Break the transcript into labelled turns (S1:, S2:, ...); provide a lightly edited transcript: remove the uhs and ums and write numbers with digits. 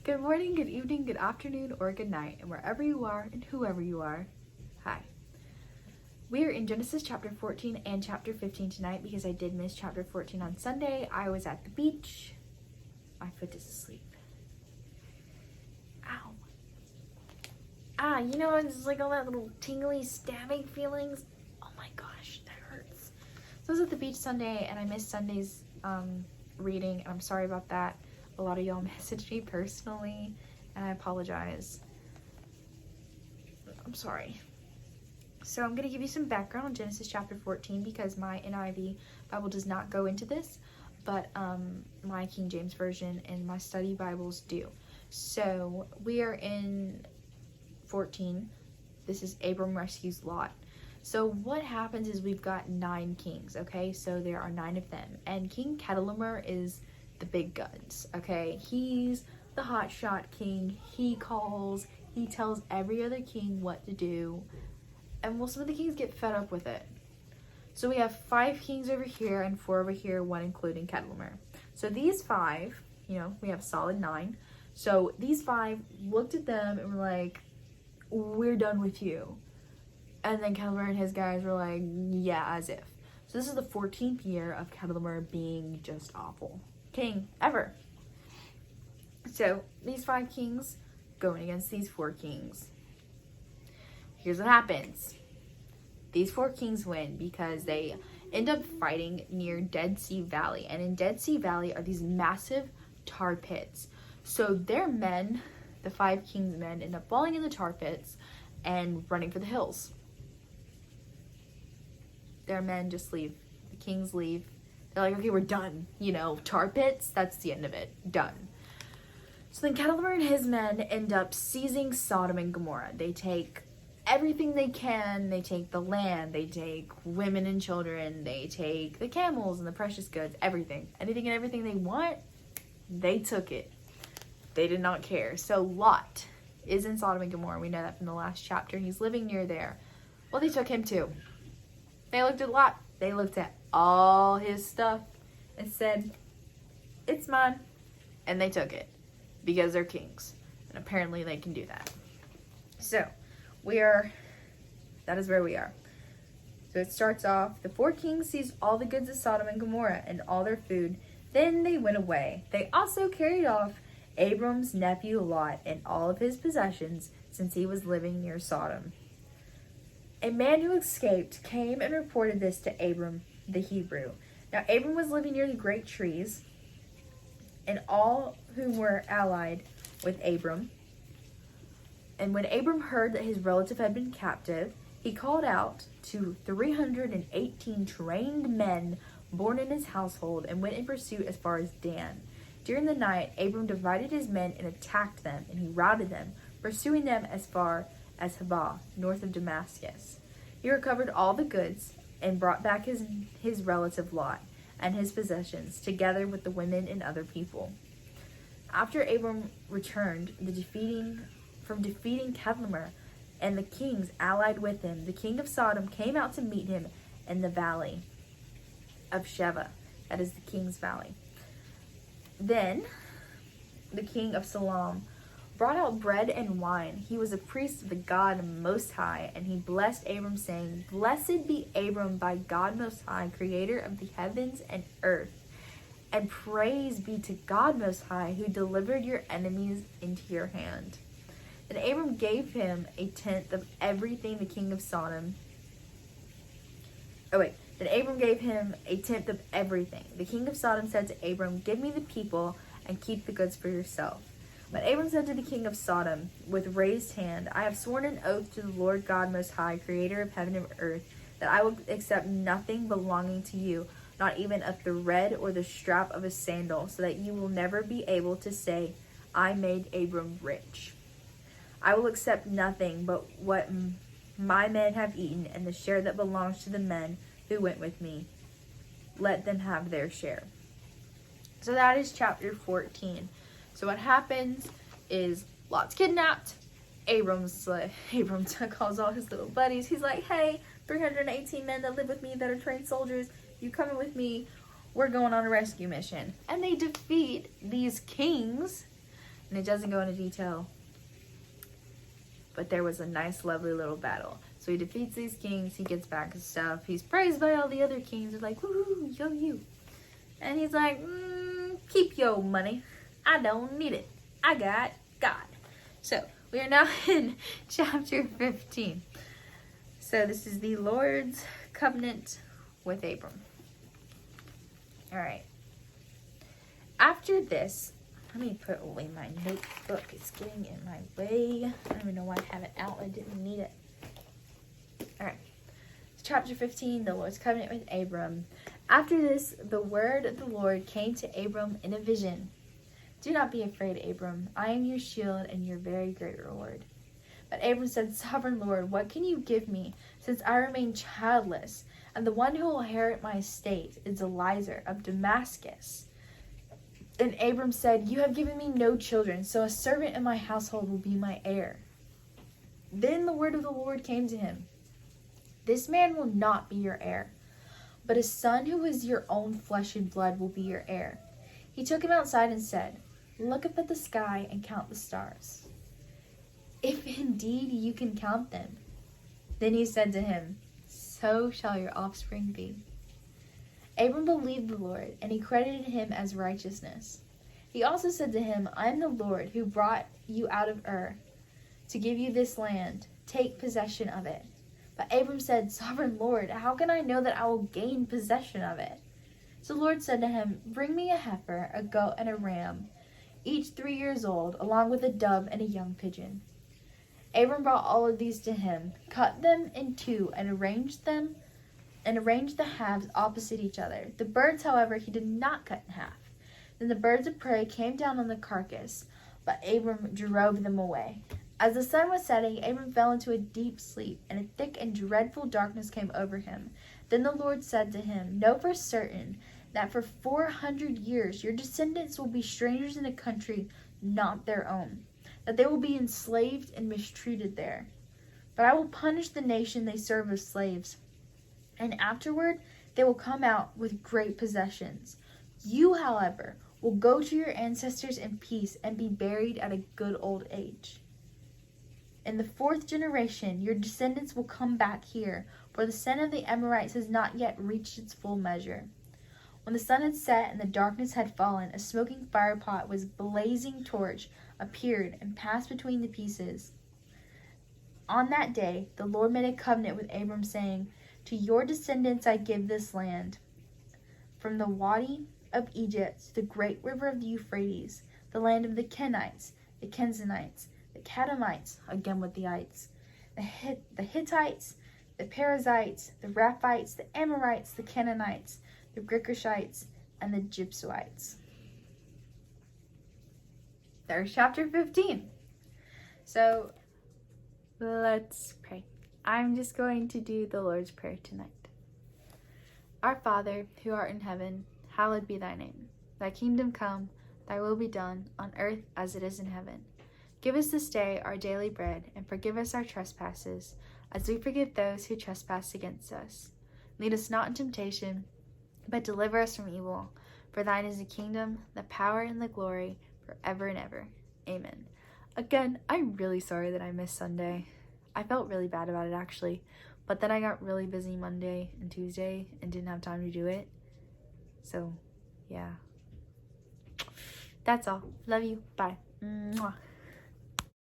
S1: Good morning, good evening, good afternoon, or good night, and wherever you are and whoever you are, hi. We are in Genesis chapter 14 and chapter 15 tonight because I did miss chapter 14 on Sunday. I was at the beach. My foot is asleep. Ow. It's like all that little tingly stabbing feelings. Oh my gosh, that hurts. So I was at the beach Sunday and I missed Sunday's reading, and I'm sorry about that. A lot of y'all messaged me personally, and I apologize. I'm sorry. So I'm going to give you some background on Genesis chapter 14 because my NIV Bible does not go into this, but my King James Version and my study Bibles do. So we are in 14. This is Abram rescues Lot. So what happens is we've got 9 kings, okay? So there are 9 of them, and King Chedorlaomer is the big guns, okay? He's the hotshot king. He tells every other king what to do, and some of the kings get fed up with it. So we have 5 kings over here and 4 over here, 1 including Chedorlaomer. So these 5, we have a solid 9. So these 5 looked at them and were like, we're done with you. And then Chedorlaomer and his guys were like, yeah, as if. So this is the 14th year of Chedorlaomer being just awful king ever. So these 5 kings going against these 4 kings. Here's what happens. These 4 kings win because they end up fighting near Dead Sea Valley. And in Dead Sea Valley are these massive tar pits. So their men, the 5 kings' men, end up falling in the tar pits and running for the hills. Their men just leave. The kings leave. They're like, okay, we're done. Tar pits, that's the end of it. Done. So then Chedorlaomer and his men end up seizing Sodom and Gomorrah. They take everything they can. They take the land. They take women and children. They take the camels and the precious goods, everything. Anything and everything they want, they took it. They did not care. So Lot is in Sodom and Gomorrah. We know that from the last chapter. He's living near there. Well, they took him too. They looked at Lot. They looked at all his stuff and said, it's mine. And they took it because they're kings. And apparently they can do that. So that is where we are. So it starts off, the 4 kings seized all the goods of Sodom and Gomorrah and all their food. Then they went away. They also carried off Abram's nephew Lot and all of his possessions, since he was living near Sodom. A man who escaped came and reported this to Abram the Hebrew. Now Abram was living near the great trees, and all who were allied with Abram. And when Abram heard that his relative had been captive, he called out to 318 trained men born in his household and went in pursuit as far as Dan. During the night, Abram divided his men and attacked them, and he routed them, pursuing them as far as Habah, north of Damascus. He recovered all the goods and brought back his relative Lot and his possessions, together with the women and other people. After Abram returned from defeating Chedorlaomer and the kings allied with him, the king of Sodom came out to meet him in the valley of Sheva, that is the king's valley. Then the king of Salem brought out bread and wine. He was a priest of the God Most High, and he blessed Abram, saying, Blessed be Abram by God Most High, creator of the heavens and earth. And praise be to God Most High, who delivered your enemies into your hand. Then Abram gave him a tenth of everything the king of Sodom. Then Abram gave him a tenth of everything. The king of Sodom said to Abram, Give me the people and keep the goods for yourself. But Abram said to the king of Sodom, with raised hand, I have sworn an oath to the Lord God Most High, creator of heaven and earth, that I will accept nothing belonging to you, not even a thread or the strap of a sandal, so that you will never be able to say, I made Abram rich. I will accept nothing but what my men have eaten, and the share that belongs to the men who went with me. Let them have their share. So that is chapter 14. So what happens is Lot's kidnapped. Abram calls all his little buddies. He's like, hey, 318 men that live with me that are trained soldiers, you coming with me? We're going on a rescue mission. And they defeat these kings And it doesn't go into detail, but there was a nice, lovely little battle. So he defeats these kings, he gets back his stuff, he's praised by all the other kings, they're like, woohoo, yo, you. And he's like, keep your money, I don't need it, I got God. So, we are now in chapter 15. So this is the Lord's covenant with Abram. Alright. After this, let me put away my notebook. It's getting in my way. I don't even know why I have it out. I didn't need it. Alright. Chapter 15, the Lord's covenant with Abram. After this, the word of the Lord came to Abram in a vision. Do not be afraid, Abram. I am your shield and your very great reward. But Abram said, Sovereign Lord, what can you give me, since I remain childless, and the one who will inherit my estate is Eliezer of Damascus? And Abram said, You have given me no children, so a servant in my household will be my heir. Then the word of the Lord came to him. This man will not be your heir, but a son who is your own flesh and blood will be your heir. He took him outside and said, Look up at the sky and count the stars, if indeed you can count them. Then he said to him, So shall your offspring be. Abram believed the Lord, and he credited him as righteousness. He also said to him, I am the Lord who brought you out of Ur to give you this land. Take possession of it. But Abram said, Sovereign Lord, how can I know that I will gain possession of it? So the Lord said to him, Bring me a heifer, a goat, and a ram, each 3 years old, along with a dove and a young pigeon. Abram brought all of these to him, cut them in two, and arranged the halves opposite each other. The birds, however, he did not cut in half. Then the birds of prey came down on the carcass, but Abram drove them away. As the sun was setting, Abram fell into a deep sleep, and a thick and dreadful darkness came over him. Then the Lord said to him, Know for certain that for 400 years your descendants will be strangers in a country not their own, that they will be enslaved and mistreated there. But I will punish the nation they serve as slaves, and afterward they will come out with great possessions. You, however, will go to your ancestors in peace and be buried at a good old age. In the 4th generation, your descendants will come back here, for the sin of the Amorites has not yet reached its full measure. When the sun had set and the darkness had fallen, a smoking firepot with blazing torch appeared and passed between the pieces. On that day, the Lord made a covenant with Abram, saying, To your descendants I give this land, from the Wadi of Egypt to the great river of the Euphrates, the land of the Kenites, the Kenzanites, the Kadamites, again with the ites, the Hittites, the Perizzites, the Raphites, the Amorites, the Canaanites, the Girgashites, and the Jebusites. There's chapter 15. So, let's pray. I'm just going to do the Lord's Prayer tonight. Our Father, who art in heaven, hallowed be thy name. Thy kingdom come, thy will be done, on earth as it is in heaven. Give us this day our daily bread, and forgive us our trespasses, as we forgive those who trespass against us. Lead us not in temptation, but deliver us from evil. For thine is the kingdom, the power, and the glory, forever and ever. Amen. Again, I'm really sorry that I missed Sunday. I felt really bad about it, actually. But then I got really busy Monday and Tuesday and didn't have time to do it. So, yeah. That's all. Love you. Bye. Mwah.